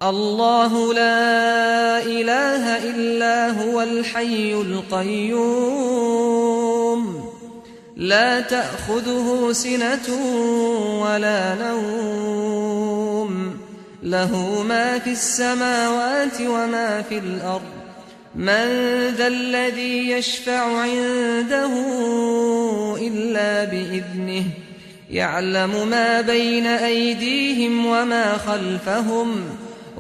الله لا إله إلا هو الحي القيوم لا تأخذه سنة ولا نوم له ما في السماوات وما في الأرض من ذا الذي يشفع عنده إلا بإذنه يعلم ما بين أيديهم وما خلفهم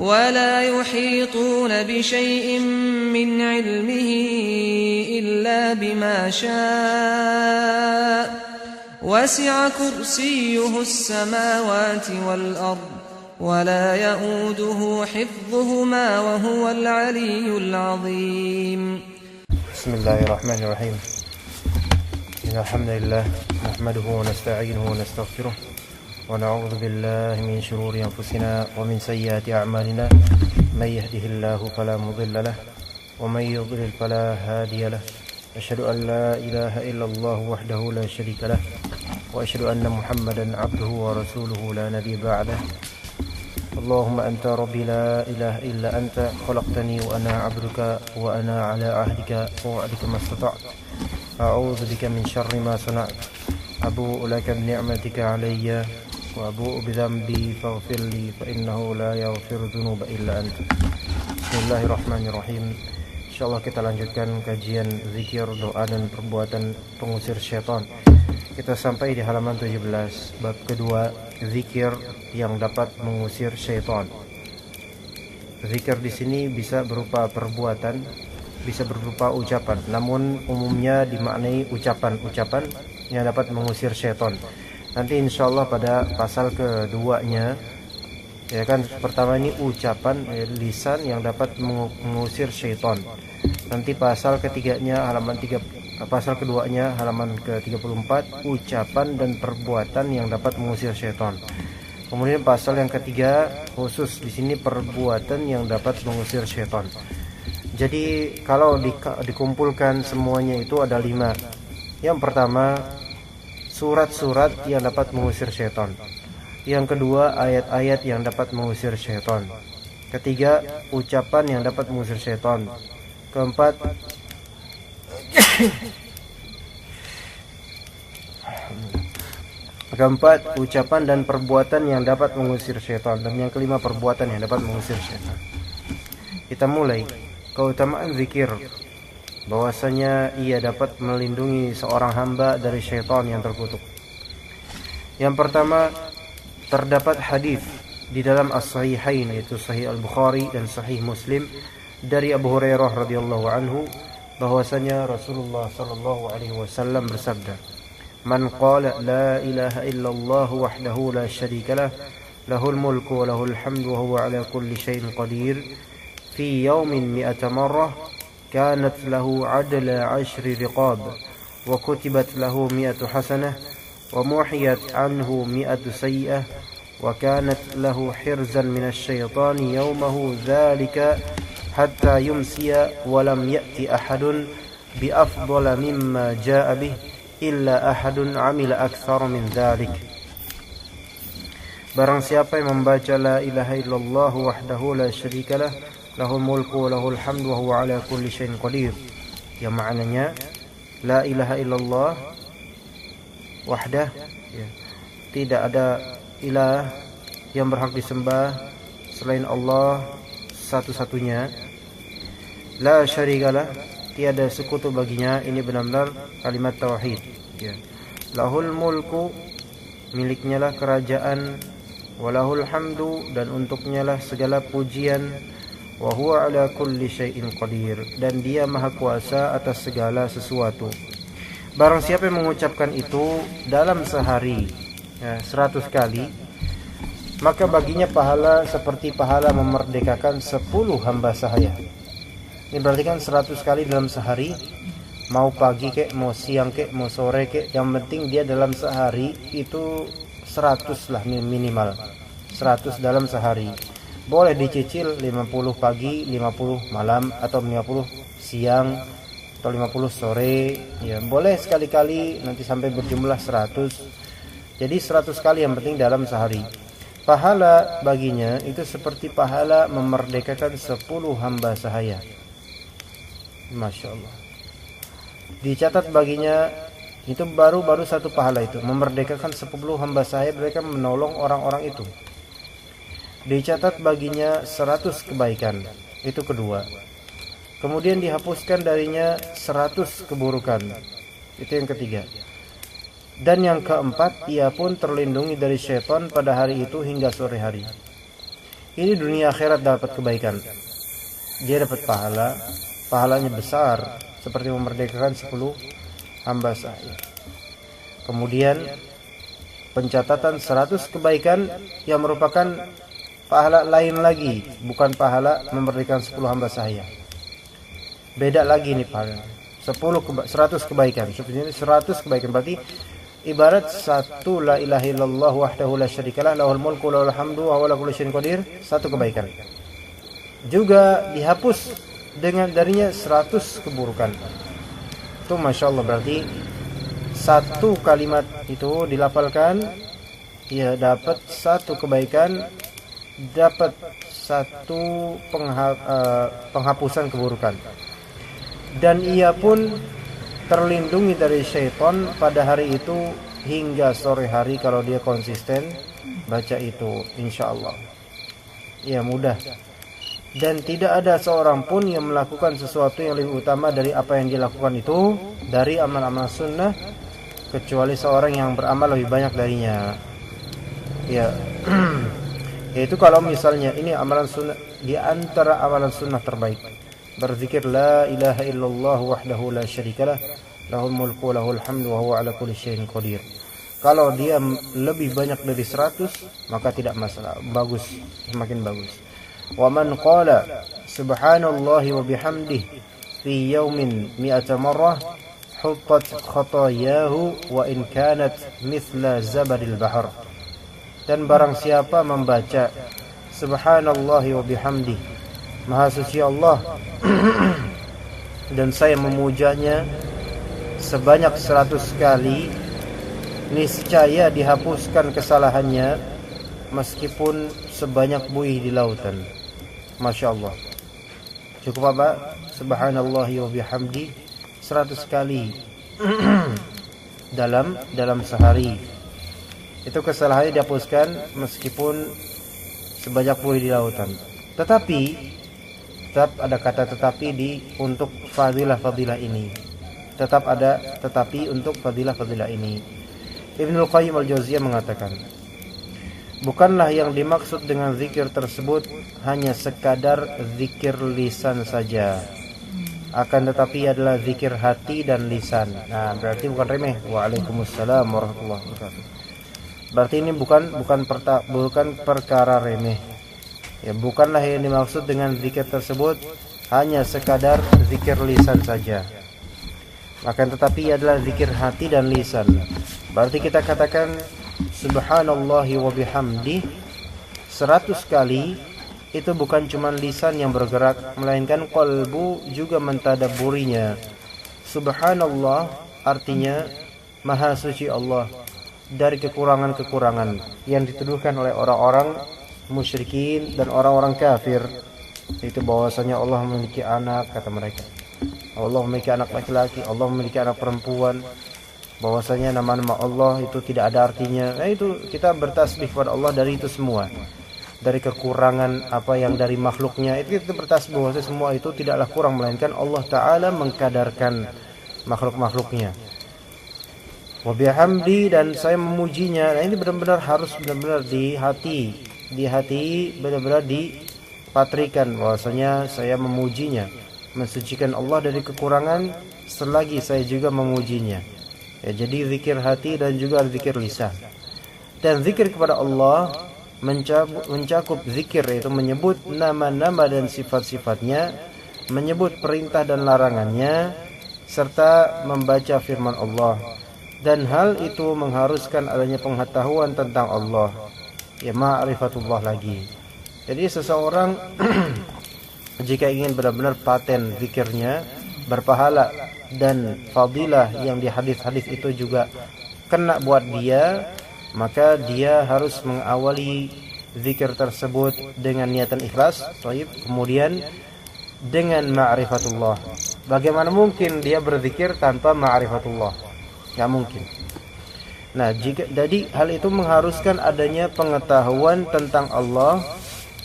ولا يحيطون بشيء من علمه إلا بما شاء وسع كرسيه السماوات والأرض ولا يؤوده حفظهما وهو العلي العظيم. بسم الله الرحمن الرحيم. إن الحمد لله نحمده ونستعينه ونستغفره ونعوذ بالله من شرور أنفسنا ومن سيئات أعمالنا من يهده الله فلا مضل له ومن يضلل فلا هادي له أشهد أن لا إله إلا الله وحده لا شريك له وأشهد أن محمدا عبده ورسوله لا نبي بعده اللهم أنت ربي لا إله إلا أنت خلقتني وأنا عبدك وأنا على عهدك ووعدك ما استطعت أعوذ بك من شر ما صنعت أبوء لك بنعمتك علي وأبوء بذنبي فاغفر لي فإنه لا يغفر الذنوب إلا أنت. Bismillahirrahmanirrahim. Insyaallah kita lanjutkan kajian zikir, doa dan perbuatan pengusir syaitan. Kita sampai di halaman 17, bab kedua, zikir yang dapat mengusir syaitan. Zikir di sini bisa berupa perbuatan, bisa berupa ucapan, namun umumnya dimaknai ucapan-ucapan yang dapat mengusir syaitan. Nanti insyaallah pada pasal keduanya, ya kan, pertama ini ucapan lisan yang dapat mengusir syaitan. Nanti pasal ketiganya pasal keduanya halaman ke-34, ucapan dan perbuatan yang dapat mengusir syaitan. Kemudian pasal yang ketiga khusus di sini perbuatan yang dapat mengusir syaitan. Jadi kalau dikumpulkan semuanya itu ada 5. Yang pertama, surat-surat yang dapat mengusir syaitan. Yang kedua, ayat-ayat yang dapat mengusir syaitan. Ketiga, ucapan yang dapat mengusir syaitan. Keempat, ucapan dan perbuatan yang dapat mengusir syaitan. Dan yang kelima, perbuatan yang dapat mengusir syaitan. Kita mulai. Keutamaan zikir, bahwasanya ia dapat melindungi seorang hamba dari syaitan yang terkutuk. Yang pertama, terdapat hadis di dalam as-sahihain, yaitu sahih al-Bukhari dan sahih Muslim, dari Abu Hurairah radhiyallahu anhu, bahwasanya Rasulullah sallallahu alaihi wasallam bersabda, "Man qala la ilaha illallah wahdahu la syarika lah, lahul mulku wa lahul hamdu wa huwa ala kulli syai'in qadir, fi yawmin mi'ata marrah, kanat lahu 'adla 'ashri riqab, wa kutibat lahu 100 hasanah, wa muhiyat anhu 100 sayyi'ah, wa kanat lahu hirzan minasy syaitani yawmahu dzalika hatta yumsiya wa lam ya'ti ahadun bi afdala mimma jaa'a bih illa ahadun 'amila aktsara min dzalik." Barang siapa yang membaca la ilaha illallah wahdahu la syarikalah, lahul mulku wa lahul hamdu wa huwa ala kulli syai'in qadir, yang maknanya la ilaha illallah wahdah, ya, tidak ada ilah yang berhak disembah selain Allah satu-satunya, la syarikalah, tiada sekutu baginya. Ini benar-benar kalimat tauhid, ya. Lahul mulku, miliknya lah kerajaan, walahul hamdu, dan untuknya lah segala pujian, wa huwa ala kulli syai'in qadir, dan dia maha kuasa atas segala sesuatu. Barang siapa yang mengucapkan itu dalam sehari, ya, 100 kali, maka baginya pahala seperti pahala memerdekakan 10 hamba sahaya. Ini berarti kan 100 kali dalam sehari, mau pagi kek, mau siang kek, mau sore kek, yang penting dia dalam sehari itu 100 lah minimal, 100 dalam sehari. Boleh dicicil 50 pagi, 50 malam, atau 50 siang, atau 50 sore, ya boleh sekali-kali nanti sampai berjumlah 100. Jadi 100 kali yang penting dalam sehari. pahala baginya itu seperti pahala memerdekakan 10 hamba sahaya. Masya Allah. Dicatat baginya itu baru satu pahala itu, memerdekakan 10 hamba sahaya, mereka menolong orang-orang itu. Dicatat baginya 100 kebaikan, itu kedua. Kemudian dihapuskan darinya 100 keburukan, itu yang ketiga. Dan yang keempat, ia pun terlindungi dari syaitan pada hari itu hingga sore hari. Ini dunia akhirat dapat kebaikan. Dia dapat pahalanya besar, seperti memerdekakan 10 hamba sahaya. Kemudian pencatatan 100 kebaikan yang merupakan pahala lain lagi, bukan pahala memerdekakan 10 hamba sahaya. Beda lagi nih pahala. 100 kebaikan. Sebenarnya 100 kebaikan berarti ibarat satu la ilaha illallah wahdahu la syarikalah lahul mulku wa lahul hamdu wa huwa ala kulli syai'in qadir, satu kebaikan. Juga dihapus dengan darinya 100 keburukan. Itu Masya Allah, berarti satu kalimat itu dilafalkan, ia dapat satu kebaikan, dapat satu penghapusan keburukan. Dan ia pun terlindungi dari syaitan pada hari itu hingga sore hari kalau dia konsisten baca itu, insya Allah. Ya, mudah. Dan tidak ada seorang pun yang melakukan sesuatu yang lebih utama dari apa yang dilakukan itu dari amal-amal sunnah, kecuali seorang yang beramal lebih banyak darinya. Ya, yaitu kalau misalnya ini amalan sunnah, di antara amalan sunnah terbaik berzikir la ilaha illallah wahdahu la syarikalah lahul mulku wa lahul hamdu wa huwa ala kulli syai'in qadir. Kalau dia lebih banyak dari 100 maka tidak masalah, bagus, semakin bagus. Wa man qala subhanallahi wa bihamdihi fi yawmin 100 marrah huttat khatayahu wa in kanat mithla zabadil bahr. Dan barang siapa membaca subhanallahi wa bihamdihi, Maha suci Allah dan saya memujanya sebanyak 100 kali, niscaya dihapuskan kesalahannya meskipun sebanyak buih di lautan. Masya Allah. Cukup apa? Subhanallahi wa bihamdi 100 kali dalam sehari. Itu kesalahannya dihapuskan meskipun sebanyak buih di lautan. Tetapi tetap ada kata tetapi untuk fadilah-fadilah ini. Tetap ada tetapi untuk fadilah-fadilah ini. Ibnul Qayyim al-Jauziyah mengatakan, bukanlah yang dimaksud dengan zikir tersebut hanya sekadar zikir lisan saja, akan tetapi adalah zikir hati dan lisan. Nah, berarti bukan remeh. Waalaikumsalam warahmatullahi wabarakatuh. Berarti ini bukan perkara remeh. Ya, bukanlah yang dimaksud dengan zikir tersebut hanya sekadar zikir lisan saja, akan tetapi adalah zikir hati dan lisan. Berarti kita katakan subhanallahi wa bihamdi 100 kali, itu bukan cuma lisan yang bergerak, melainkan qalbu juga mentadaburinya. Subhanallah artinya maha suci Allah dari kekurangan-kekurangan yang dituduhkan oleh orang-orang musyrikin dan orang-orang kafir. Itu bahwasanya Allah memiliki anak, kata mereka. Allah memiliki anak laki-laki, Allah memiliki anak perempuan. Bahwasanya nama-nama Allah itu tidak ada artinya. Nah, itu kita bertasbih kepada Allah dari itu semua. Dari kekurangan apa yang dari makhluknya, itu kita bertasbih bahwasanya semua itu tidaklah kurang, melainkan Allah Ta'ala mengkadarkan makhluk-makhluknya. Wa bihamdi, dan saya memujinya. Nah, ini benar-benar harus benar-benar di hati benar-benar dipatrikan bahwasanya saya memujinya, mensucikan Allah dari kekurangan selagi saya juga memujinya. Ya, jadi zikir hati dan juga zikir lisan. Dan zikir kepada Allah mencakup zikir, yaitu menyebut nama-nama dan sifat-sifatnya, menyebut perintah dan larangannya, serta membaca firman Allah. Dan hal itu mengharuskan adanya pengetahuan tentang Allah. Ya, ma'rifatullah lagi. Jadi seseorang jika ingin benar-benar paten zikirnya, berpahala dan fadilah yang di hadis-hadis itu juga kena buat dia, maka dia harus mengawali zikir tersebut dengan niatan ikhlas. Baik. Kemudian dengan ma'rifatullah. Bagaimana mungkin dia berzikir tanpa ma'rifatullah? Enggak mungkin. Nah, jadi hal itu mengharuskan adanya pengetahuan tentang Allah,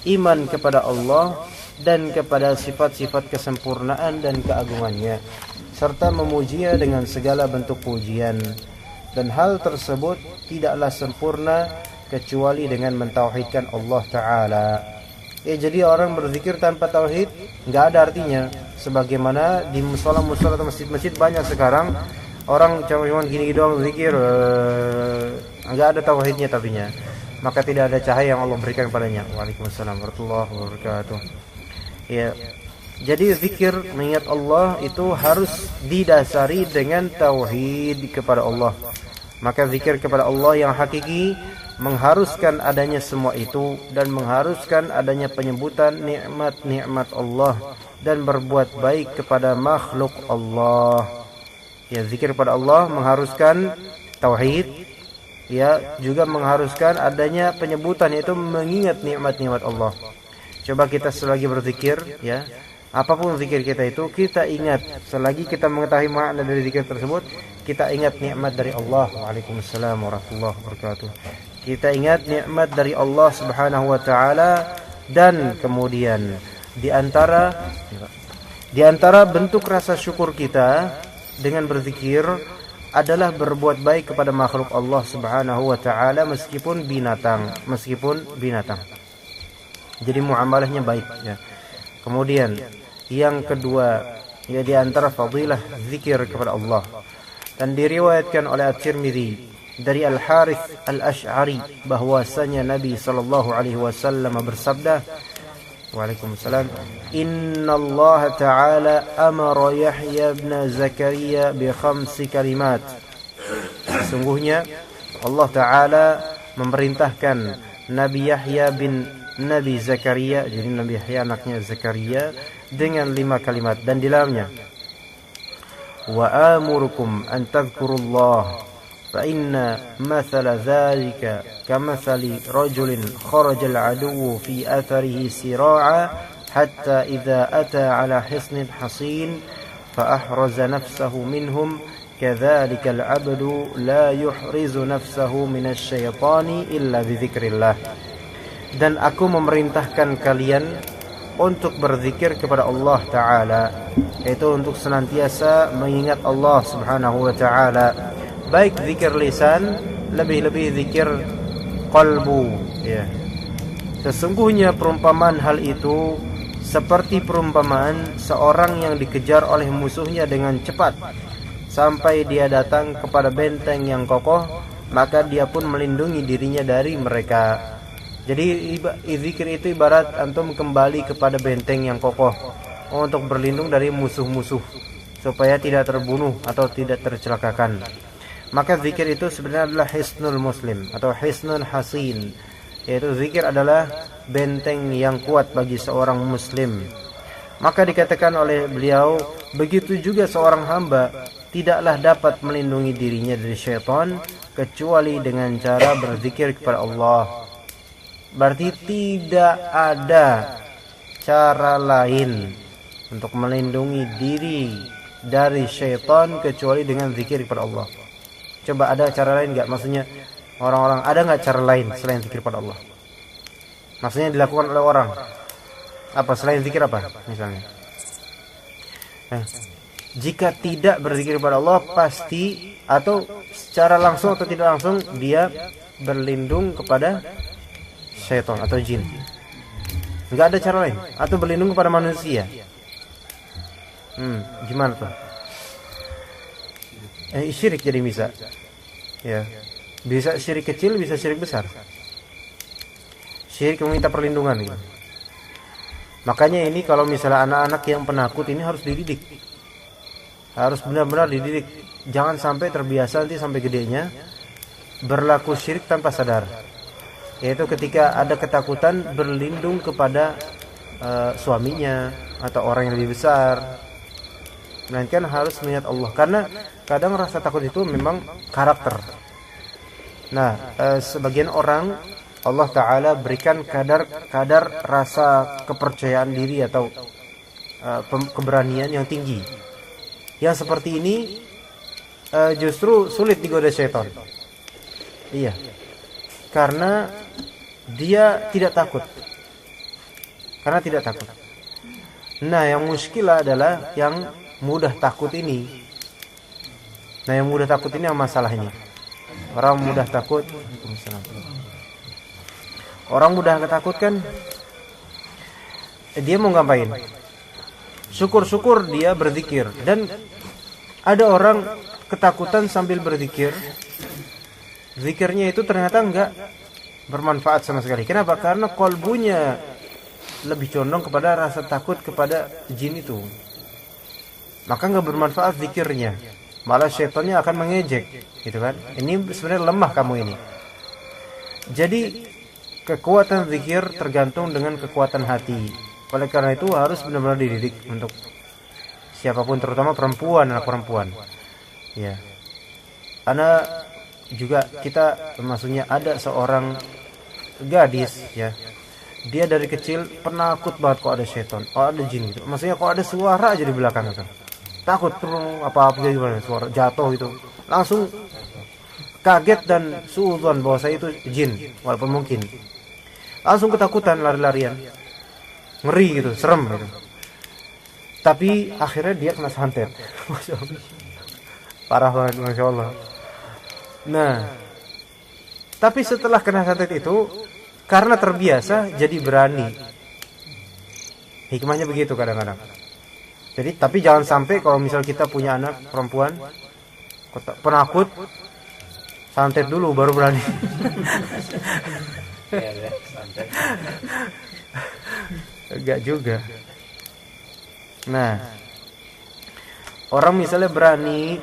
iman kepada Allah dan kepada sifat-sifat kesempurnaan dan keagungannya, serta memujinya dengan segala bentuk pujian. Dan hal tersebut tidaklah sempurna kecuali dengan mentauhidkan Allah Ta'ala. Jadi orang berzikir tanpa tauhid nggak ada artinya. Sebagaimana di musola-musola atau masjid-masjid banyak sekarang orang cuma gini doang zikir, nggak ada tauhidnya tapinya, maka tidak ada cahaya yang Allah berikan padanya. Waalaikumsalam warahmatullahi wabarakatuh. Ya, jadi zikir mengingat Allah itu harus didasari dengan tauhid kepada Allah. Maka zikir kepada Allah yang hakiki mengharuskan adanya semua itu dan mengharuskan adanya penyebutan nikmat-nikmat Allah dan berbuat baik kepada makhluk Allah. Ya, zikir pada Allah mengharuskan tauhid, ya, juga mengharuskan adanya penyebutan, yaitu mengingat nikmat-nikmat Allah. Coba kita selagi berzikir, ya, apapun zikir kita itu, kita ingat, selagi kita mengetahui makna dari zikir tersebut, kita ingat nikmat dari Allah. Waalaikumsalam warahmatullahi wabarakatuh. Kita ingat nikmat dari Allah Subhanahu wa taala, dan kemudian di antara bentuk rasa syukur kita dengan berzikir adalah berbuat baik kepada makhluk Allah Subhanahu wa taala meskipun binatang. Jadi muamalahnya baik, ya. Kemudian yang kedua, ya, di antara fadilah zikir kepada Allah, dan diriwayatkan oleh At-Tirmidzi dari Al-Harits Al-Asy'ari bahwasanya Nabi sallallahu alaihi wasallam bersabda, Waalaikumsalam, Inna Allah Ta'ala amara Yahya bin Zakaria bi 5 kalimat. Sesungguhnya Allah Ta'ala memerintahkan Nabi Yahya bin Nabi Zakaria, jadi Nabi Yahya anaknya Zakaria, dengan 5 kalimat, dan di dalamnya wa amurukum an tadhkurullah fa inna mathala dhalika kamathali rajulin kharajal aduwwu fi atharihi sira'a hatta idza ata ala hisnin hasin fa ahraza nafsahu minhum kadzalika al-'abdu la yuhrizu nafsahu minasy syaitani illa bi dzikrillah. Dan aku memerintahkan kalian untuk berzikir kepada Allah Ta'ala, yaitu untuk senantiasa mengingat Allah Subhanahu wa Ta'ala, baik zikir lisan, lebih-lebih zikir qalbu, ya. Sesungguhnya perumpamaan hal itu seperti perumpamaan seorang yang dikejar oleh musuhnya dengan cepat sampai dia datang kepada benteng yang kokoh, maka dia pun melindungi dirinya dari mereka. Jadi zikir itu ibarat antum kembali kepada benteng yang kokoh untuk berlindung dari musuh-musuh supaya tidak terbunuh atau tidak tercelakakan. Maka zikir itu sebenarnya adalah hisnul muslim atau hisnul hasin, yaitu zikir adalah benteng yang kuat bagi seorang muslim. Maka dikatakan oleh beliau, begitu juga seorang hamba tidaklah dapat melindungi dirinya dari syaitan kecuali dengan cara berzikir kepada Allah. Berarti tidak ada cara lain untuk melindungi diri dari syaitan kecuali dengan zikir kepada Allah. Coba ada cara lain enggak? Maksudnya orang-orang, ada enggak cara lain selain zikir kepada Allah? Maksudnya dilakukan oleh orang. Apa selain zikir apa misalnya? Jika tidak berzikir kepada Allah, pasti atau secara langsung atau tidak langsung dia berlindung kepada syaitan atau jin. Enggak ada cara lain. Atau berlindung kepada manusia. Gimana tuh? Syirik jadi bisa. Ya. Bisa syirik kecil, bisa syirik besar. Syirik meminta perlindungan gitu. Makanya ini kalau misalnya anak-anak yang penakut ini harus dididik. Harus benar-benar dididik. Jangan sampai terbiasa nanti sampai gedenya berlaku syirik tanpa sadar. Yaitu ketika ada ketakutan berlindung kepada suaminya atau orang yang lebih besar. Melainkan harus mengingat Allah. Karena kadang rasa takut itu memang karakter. Nah, sebagian orang Allah Ta'ala berikan kadar rasa kepercayaan diri atau keberanian yang tinggi. Yang seperti ini justru sulit digoda syaitan. Iya, karena dia tidak takut. Nah, yang muskilah adalah yang mudah takut ini. Yang masalah ini. Orang mudah takut. Orang mudah takut kan, dia mau ngapain? Syukur-syukur dia berzikir. Dan ada orang ketakutan sambil berzikir. Zikirnya itu ternyata enggak bermanfaat sama sekali. Kenapa? Karena kolbunya lebih condong kepada rasa takut kepada jin itu. Maka enggak bermanfaat zikirnya. Malah syaitannya akan mengejek, gitu kan? Ini sebenarnya lemah kamu ini. Jadi kekuatan zikir tergantung dengan kekuatan hati. Oleh karena itu harus benar-benar dididik untuk siapapun, terutama anak perempuan. Ya. Karena juga kita, maksudnya ada seorang gadis, ya. Dia dari kecil penakut banget kalau ada setan, kalau ada jin gitu. Maksudnya kalau ada suara aja di belakang gitu. Takut terus apa-apa gimana, suara jatuh itu. Langsung kaget dan suudzon bahwa saya itu jin, walaupun mungkin. Langsung ketakutan, lari-larian. Ngeri gitu, serem gitu. Tapi akhirnya dia kena santet. Masya Allah. Parah banget, Masya Allah. Nah, tapi setelah kena santet itu, karena terbiasa jadi berani. Hikmahnya begitu kadang-kadang. Jadi, tapi jangan sampai kalau misal kita punya anak perempuan penakut, santet dulu baru berani. Enggak juga. Nah, orang misalnya berani,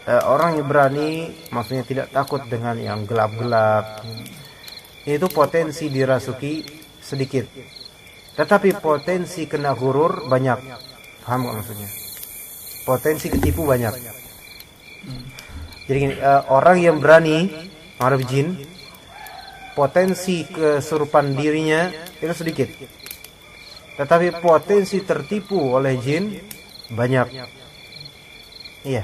orang yang berani maksudnya tidak takut dengan yang gelap-gelap, itu potensi dirasuki sedikit, tetapi potensi kena gurur banyak. Paham gak maksudnya? Potensi ketipu banyak. Jadi gini, orang yang berani menghadapi jin, potensi kesurupan dirinya itu sedikit, tetapi potensi tertipu oleh jin banyak. Iya.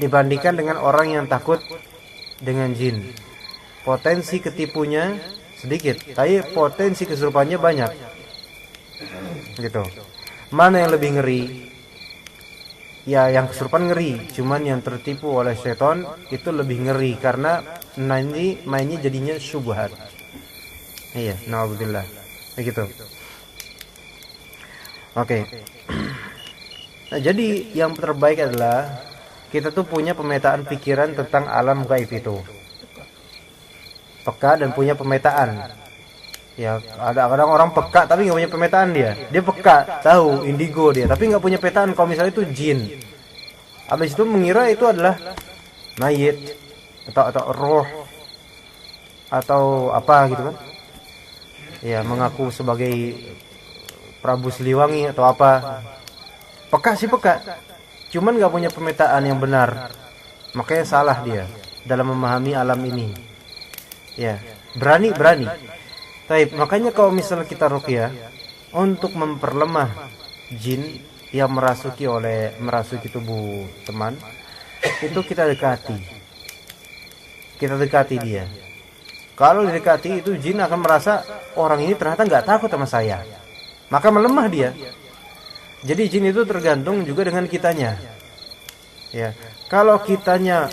Dibandingkan dengan orang yang takut dengan jin, potensi ketipunya sedikit, tapi potensi kesurupannya banyak. Gitu. Mana yang lebih ngeri? Ya, yang kesurupan ngeri, cuman yang tertipu oleh setan itu lebih ngeri karena nanti mainnya jadinya syubhat. Iya, naudzubillah. Begitu. Oke. Nah, jadi yang terbaik adalah kita tuh punya pemetaan pikiran tentang alam gaib itu. Peka dan punya pemetaan. Ya, ada kadang orang peka tapi nggak punya pemetaan dia. Dia peka, tahu indigo dia, tapi nggak punya petaan kalau misalnya itu jin. Habis itu mengira itu adalah mayit atau roh atau apa gitu kan. Ya, mengaku sebagai Prabu Siliwangi atau apa. Peka sih peka, cuman nggak punya pemetaan yang benar. Makanya salah dia dalam memahami alam ini. Ya, berani. Baik, makanya kalau misalnya kita ruqyah untuk memperlemah jin yang merasuki tubuh teman, itu kita dekati dia. Kalau didekati itu jin akan merasa orang ini ternyata nggak takut sama saya, maka melemah dia. Jadi jin itu tergantung juga dengan kitanya. Ya, kalau kitanya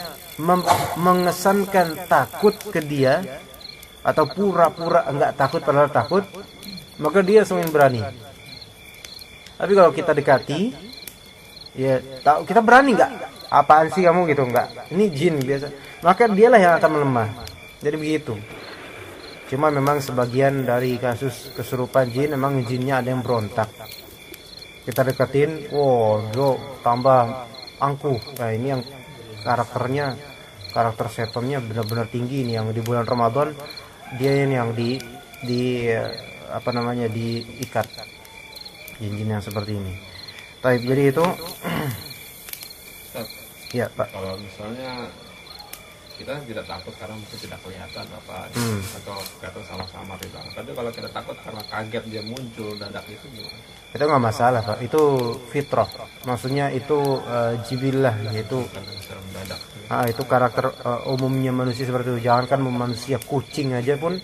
mengesankan takut ke dia atau pura-pura enggak takut padahal takut, maka dia semakin berani. Tapi kalau kita dekati, ya tahu kita berani enggak? Apaan sih kamu gitu enggak? Ini jin biasa. Maka dialah yang akan melemah. Jadi begitu. Cuma memang sebagian dari kasus kesurupan jin memang jinnya ada yang berontak. Kita deketin, tambah angkuh. Nah, ini yang karakter setannya benar-benar tinggi ini, yang di bulan Ramadan dia ini yang diikat jin-jin yang seperti ini. Baik, jadi itu Ustaz, ya Pak. kalau misalnya kita tidak takut karena mungkin tidak kelihatan apa atau sama-sama gitu. Tapi kalau kita takut karena kaget dia muncul dadak itu gimana? Itu nggak masalah Pak, itu fitrah, maksudnya itu jibillah, yaitu itu karakter umumnya manusia seperti itu. Jangankan manusia, kucing aja pun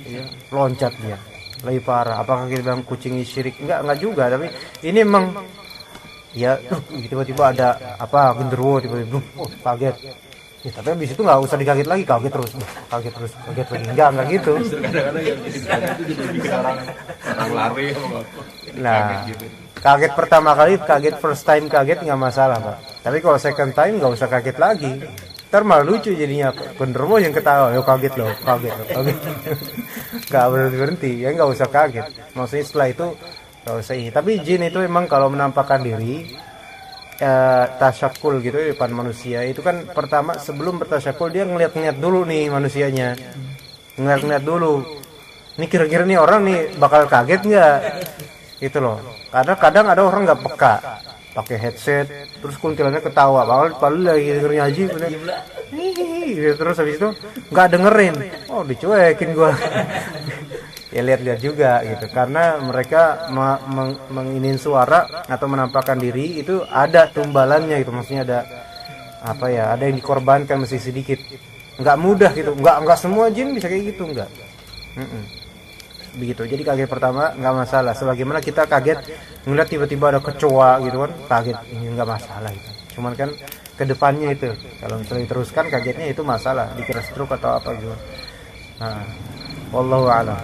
ya, loncat dia lebih parah. Apakah kita bilang kucing ini syirik? Enggak juga, tapi ini emang ya tiba-tiba ada apa genderuwo, tiba-tiba kaget ya, tapi habis itu nggak usah dikaget lagi, kaget terus lagi, enggak gitu. Kadang-kadang yang jadi kaget itu jadi bikin orang lari Nah, gitu. kaget pertama kali, kaget first time kaget nggak masalah Pak, tapi kalau second time nggak usah kaget lagi, ntar malah lucu jadinya, genderuwo yang ketawa, yo kaget loh nggak berhenti ya, nggak usah kaget. Maksudnya setelah itu nggak usah. Tapi jin itu memang kalau menampakkan diri tasyakul gitu di depan manusia, itu kan pertama sebelum bertasyakul dia ngeliat-ngeliat dulu nih manusianya, ngeliat-ngeliat dulu ini kira-kira nih orang nih bakal kaget nggak itu loh. Kadang ada orang nggak peka, pakai headset terus kuntilannya ketawa, padahal lagi dengerin ngaji gitu, terus habis itu nggak dengerin, oh dicuekin gua. Ya lihat-lihat juga gitu, karena mereka menginin suara atau menampakkan diri itu ada tumbalannya gitu, maksudnya ada apa ya, ada yang dikorbankan mesti sedikit, nggak mudah gitu, nggak semua jin bisa kayak gitu, nggak. Begitu. Jadi kaget pertama nggak masalah, sebagaimana kita kaget ngeliat tiba-tiba ada kecoa gitu kan, kaget, ini nggak masalah gitu. Cuman kan kedepannya itu kalau misalnya diteruskan kagetnya itu masalah, dikira stroke atau apa gitu. Nah, wallahu a'lam.